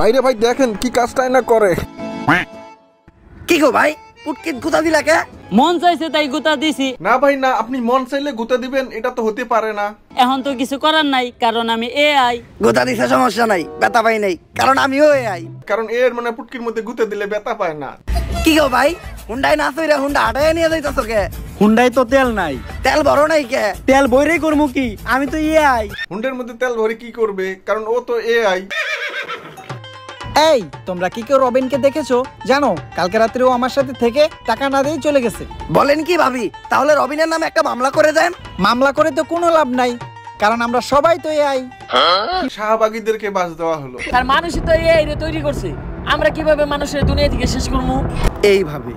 ভাইরে ভাই দেখেন কি কাজটাই না করে। কি গো ভাই পুটকিত গুতা দিলা কে? মন চাইছে তাই গুতা দিছি। না ভাই না, আপনি মন চাইলে গুতা দিবেন এটা তো হতে পারে না। এখন তো কিছু করার নাই, কারণ আমি এআই। গুতা দিছে সমস্যা নাই, ব্যথা পাই নাই, কারণ আমিও এআই। কারণ এর মানে পুটকির মধ্যে গুতা দিলে ব্যথা পায় না। কি গো ভাই হুন্ডাই না চইরা হুন্ডা হাঁটায় নিয়ে যাইতাছো কে? হুন্ডাই তো তেল নাই। তেল ভরো নাই কে? তেল বইরেই করমু কি, আমি তো এআই। হুন্ডের মধ্যে তেল ভরে কি করবে, কারণ ও তো এআই। এই তোমরা কি কেউ রবিনকে দেখেছো? জানো কালকে রাত্রে ও আমার সাথে থেকে টাকা না দিয়ে চলে গেছে। বলেন কি ভাবি, তাহলে রবিনের নামে একটা মামলা করে দেন। মামলা করে তো কোনো লাভ নাই, কারণ আমরা সবাই তো এআই। শাহবাগীদেরকে বাস দেওয়া হলো। আর মানুষই তো এআই রে তৈরি করছে, আমরা কিভাবে মানুষের দুনিয়া থেকে শেষ করবো? এইভাবে।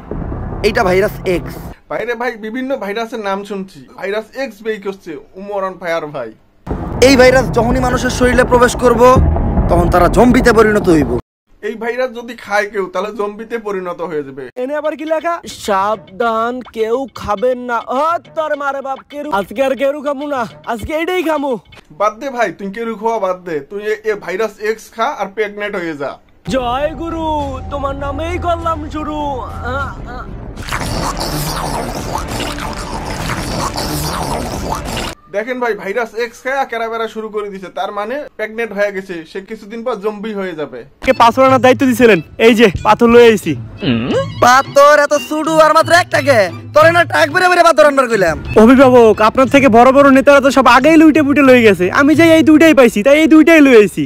এইটা ভাইরাস এক্স। বাইরে ভাই বিভিন্ন ভাইরাসের নাম শুনছি, ভাইরাস এক্স বেই করছে উমরন ফায়ার ভাই। এই ভাইরাস যখনই মানুষের শরীরে প্রবেশ করব তখন তারা জম্বিতে পরিণত হইব। এই ভাইরাস যদি খায় কেউ তাহলে জম্বিতে পরিণত হয়ে যাবে। এনে আবার কি লেখা? সাবধান কেউ খাবেন না। তোর মারে বাপ কেরু, আজকে আর কেরু খামু না, আজকে এটাই খামু। বাদ দে ভাই, তুই কেরু খাওয়া বাদ দে, তুই এ ভাইরাস এক্স খা আর প্রেগনেন্ট হয়ে যা। জয় গুরু, তোমার নামেই করলাম শুরু। দেখেন ভাই ভাইরাস এক্স খায়া কেরাবেরা শুরু করে দিছে, তার মানে প্রেগনেন্ট হয়ে গেছে, সে কিছুদিন পর জম্বি হয়ে যাবে। কে পাথর আনার দায়িত্ব দিছিলেন, এই যে পাথর লয়ে আইছি। পাথর এত সুডু আর মাত্র একটাকে, তোরে না টাক বেরে বেরে পাথর আনবার কইলাম। অভিভাবক আপনার থেকে বড় বড় নেতারা তো সব আগেই লুইটে পুটে লয়ে গেছে, আমি যাই এই দুইটাই পাইছি, তাই এই দুইটাই লয়ে আইছি।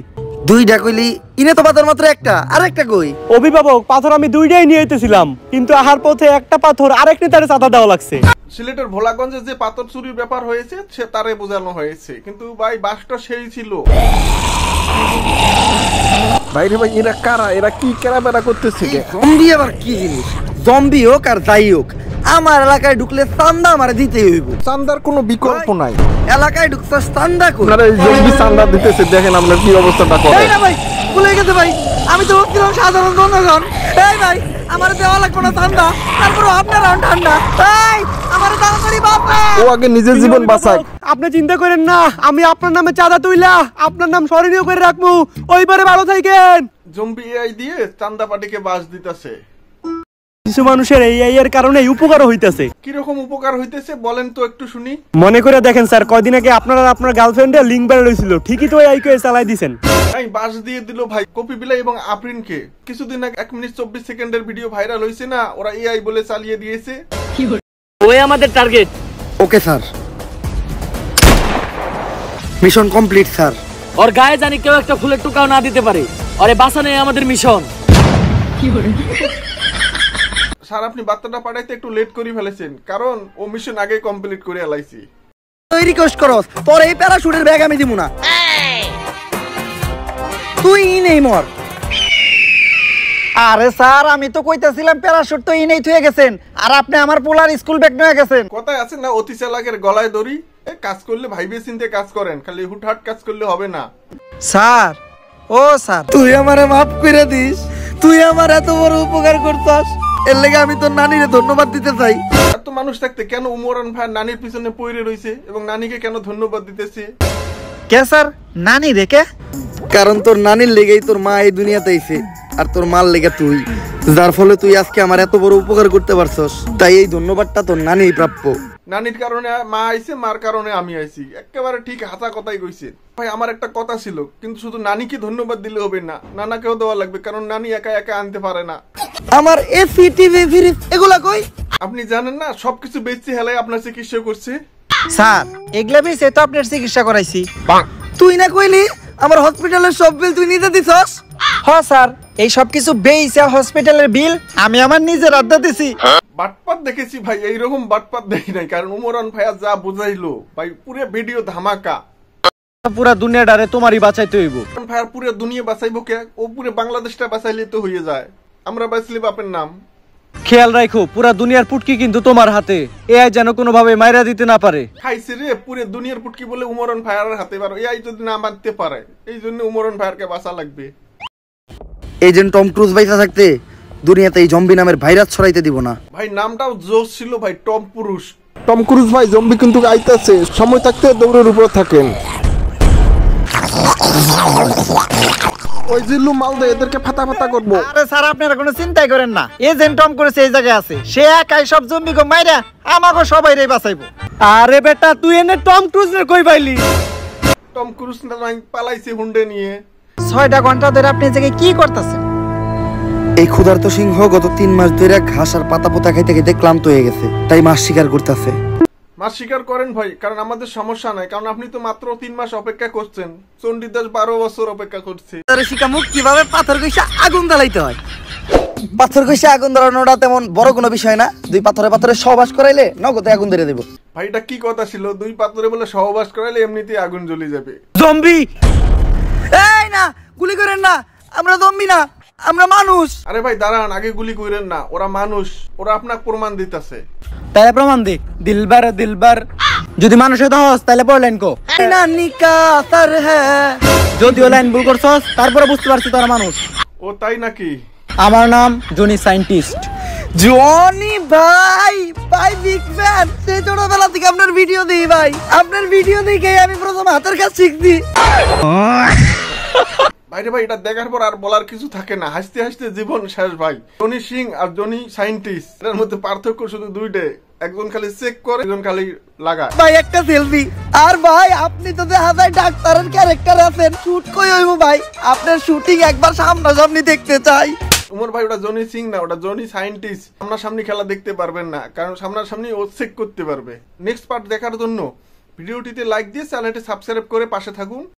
দুইটা কইলি, ইনে তো পাথর মাত্র একটা, আর একটা কই? অভিভাবক পাথর আমি দুইটাই নিয়ে আইতেছিলাম, কিন্তু আহার পথে একটা পাথর আরেক নেতারে চাঁদা দেওয়া লাগছে। সিলেটের ভোলাগঞ্জে যে পাথর চুরির ব্যাপার হয়েছে সে তারে বোঝানো হয়েছে, কিন্তু ভাই বাসটা সেই ছিল। বাইরে ভাই এরা কারা, এরা কি কেরাবেরা করতেছে? জম্বি আবার কি জিনিস? জম্বি হোক আর যাই হোক, আমার এলাকায় ঢুকলে চান্দা আমারে দিতেই হইব। চান্দার কোনো বিকল্প নাই। এলাকায় ঢুকছস চান্দা কই? আপনারা এই জম্বি চান্দা দিতেছে, দেখেন আমরা কি অবস্থাটা করে। এই না ভাই, ভুলে গেছে ভাই, আমি তো ভাবছিলাম সাধারণ জনগণ। এই ভাই আমার দেওয়া লাগবে না চান্দা, তারপর আপনার ঠান্ডা। এই আমার তাড়াতাড়ি বাঁচা। ও আগে নিজের জীবন বাঁচাক। আপনি চিন্তা করেন না, আমি আপনার নামে চাঁদা তুইলা আপনার নাম স্মরণীয় করে রাখবো। ওইবারে ভালো থাকেন। জম্বি এআই দিয়ে চান্দা পাটিকে বাস দিতেছে। কিছু মানুষের এই এর কারণে উপকার হইতেছে। কিরকম উপকার হইতেছে বলেন তো একটু শুনি। মনে করে দেখেন স্যার, কয়দিন আগে আপনারা আপনার গার্লফ্রেন্ডের লিঙ্ক বের হয়েছিল, ঠিকই তো এই কে চালাই দিয়েছেন। এই বাস দিয়ে দিল ভাই কপি বিলাই এবং আফরিনকে। কিছুদিন আগে 1 মিনিট 24 সেকেন্ডের ভিডিও ভাইরাল হয়েছে না, ওরা এআই বলে চালিয়ে দিয়েছে। ওই আমাদের target. Okay sir, mission complete sir. ওর গায়ে জানি কেউ একটা ফুলের টুকাও না দিতে পারে, ওরে বাঁচানোই আমাদের মিশন। স্যার আপনি বার্তাটা পাঠাইতে একটু লেট করে ফেলেছেন, কারণ ও মিশন আগে কমপ্লিট করে আলাইছি। তুই রিকোয়েস্ট করস, তোর এই প্যারাশুটের ব্যাগ আমি দিমু না। তুই নেই মর। আরে স্যার আমি তো কইতাছিলাম প্যারাশুট তো ইনেই থুয়ে গেছেন, আর আপনি আমার পোলার স্কুল ব্যাগ নিয়ে গেছেন। কথায় আছে না অতি চালাকের গলায় দড়ি। কাজ করলে ভাইবে চিন্তে কাজ করেন, খালি হুটহাট কাজ করলে হবে না। স্যার ও স্যার, তুই আমারে মাফ করে দিস, তুই আমার এত বড় উপকার করছস, এর লেগে আমি তোর নানিরে ধন্যবাদ দিতে চাই। এত মানুষ থাকতে কেন উমরান ভাই নানির পিছনে পড়ে রইছে এবং নানিকে কেন ধন্যবাদ দিতেছে? কে স্যার নানি রেখে? কারণ তোর নানির লেগেই তোর মা এই দুনিয়াতে আইছে, আর তোর মার লেগে তুই, যার ফলে তুই আজকে আমার এত বড় উপকার করতে পারছস, তাই এই ধন্যবাদটা তোর নানিই প্রাপ্য। নানির কারণে মা আইছে, মার কারণে আমি আইছি, একেবারে ঠিক হাতা কথাই কইছে ভাই। আমার একটা কথা ছিল, কিন্তু শুধু নানিকে ধন্যবাদ দিলে হবে না, নানাকেও দেওয়া লাগবে, কারণ নানি একা একা আনতে পারে না। আমার এসি টিভি ফ্রিজ এগুলা কই? আপনি জানেন না সবকিছু বেচে হেলাই আপনার চিকিৎসা করছে। স্যার এগুলা বেচে তো আপনার চিকিৎসা করাইছি। তুই না কইলি আমার হসপিটালের সব বিল তুই নিজে দিছস? হ্যাঁ স্যার, এই সব কিছু বেইছে হসপিটালের বিল আমি আমার নিজের আড্ডা দিছি। বাটপাত দেখেছি ভাই, এইরকম বাটপাত দেখি নাই, কারণ উমরান ভাইয়া যা বুঝাইলো ভাই পুরো ভিডিও ধামাকা। পুরা দুনিয়াটারে তোমারই বাঁচাইতে হইব। ভাইয়ার পুরো দুনিয়া বাঁচাইবো কে? ও পুরো বাংলাদেশটা বাঁচাইলে তো হয়ে যায়, আমরা বাঁচলে বাপের নাম। খেয়াল রাখো পুরা দুনিয়ার পুটকি কিন্তু তোমার হাতে, এআই যেন কোনো ভাবে মাইরা দিতে না পারে। খাইছে রে পুরো দুনিয়ার পুটকি বলে উমরান ভাইয়ার হাতে পারো, এআই যদি না মানতে পারে, এই জন্য উমরান ভাইয়ারকে বাঁচা লাগবে। এজেন্ট টম ক্রুজ বাইসা থাকতে দুনিয়াতে এই জম্বি নামের ভাইরাস ছড়াইতে দিব না। ভাই নামটাও জোশ ছিল ভাই, টম পুরুষ। টম ক্রুজ ভাই জম্বি কিন্তু আইতাছে, সময় থাকতে দৌড়ের উপর থাকেন। ওই জিল্লু মাল দে, এদেরকে ফাতা ফাতা করবো। আরে স্যার আপনারা কোনো চিন্তাই করেন না, এজেন্ট টম করেছে এই জায়গায় আছে, সে একাই সব জম্বি গো মাইরা আমাকে সবাই রে বাঁচাইবো। আরে বেটা তুই এনে টম ক্রুজ রে কই পাইলি? টম ক্রুজ না পালাইছে হুন্ডে নিয়ে। 6টা ঘন্টা ধরে আপনি এই জায়গায় কি করতেছেন? এই ক্ষুধার্ত সিংহ গত 3 মাস ধরে ঘাস আর পাতা পোতা খাইতে খাইতে ক্লান্ত হয়ে গেছে, তাই মাছ শিকার করতেছে। মাছ শিকার করেন ভাই, কারণ আমাদের সমস্যা নাই, কারণ আপনি তো মাত্র 3 মাস অপেক্ষা করছেন, চণ্ডীদাস 12 বছর অপেক্ষা করছে। তারে শিখামু কিভাবে পাথর কইসা আগুন জ্বালাইতে হয়। পাথর কইসা আগুন ধরানোটা তেমন বড় কোনো বিষয় না, 2 পাথরে পাথরে সহবাস করাইলে নগদে আগুন ধরে দেব। ভাই এটা কি কথা ছিল? 2 পাথরে বলে সহবাস করাইলে এমনিতেই আগুন জ্বলে যাবে। জম্বি। এই না, গুলি করেন না, আমরা জম্বি না, আমরা মানুষ। আরে ভাই দাঁড়ান, আগে গুলি কইরেন না, ওরা মানুষ, ওরা আপনাকে প্রমাণ দিতেছে। তাহলে প্রমাণ দে। দিলবার দিলবার যদি মানুষ হতে হস তাহলে পড় লাইন কো। নানি কা আসার হ্যাঁ, যদিও লাইন ভুল করছস তারপরে বুঝতে পারছি তোরা মানুষ। ও তাই নাকি? আমার নাম জনি সায়েন্টিস্ট। জনি ভাই, ভাই বিগ ফ্যান, সেই ছোটবেলা থেকে আপনার ভিডিও দিই ভাই, আপনার ভিডিও দেখে আমি প্রথম হাতের কাজ শিখছি। ভাইরে ভাই, এটা দেখার পর আর বলার কিছু থাকে না, হাসতে হাসতে জীবন শেষ ভাই। জনি সিং আর জনি সায়েন্টিস্ট, এর মধ্যে পার্থক্য শুধু 2টাই, একজন খালি চেক করে, একজন খালি লাগায়। ভাই একটা সেলফি। আর ভাই আপনি তো দেখা যায় ডাক্তারের ক্যারেক্টার আছেন, শুট কই হইব ভাই, আপনার শুটিং একবার সামনাসামনি দেখতে চাই। উমর ভাই, ওটা জনি সিং না, ওটা জনি সায়েন্টিস্ট। সামনাসামনি খেলা দেখতে পারবেন না, কারণ সামনাসামনি ও চেক করতে পারবে। নেক্সট পার্ট দেখার জন্য ভিডিওটিতে লাইক দিয়ে চ্যানেলটি সাবস্ক্রাইব করে পাশে থাকুন।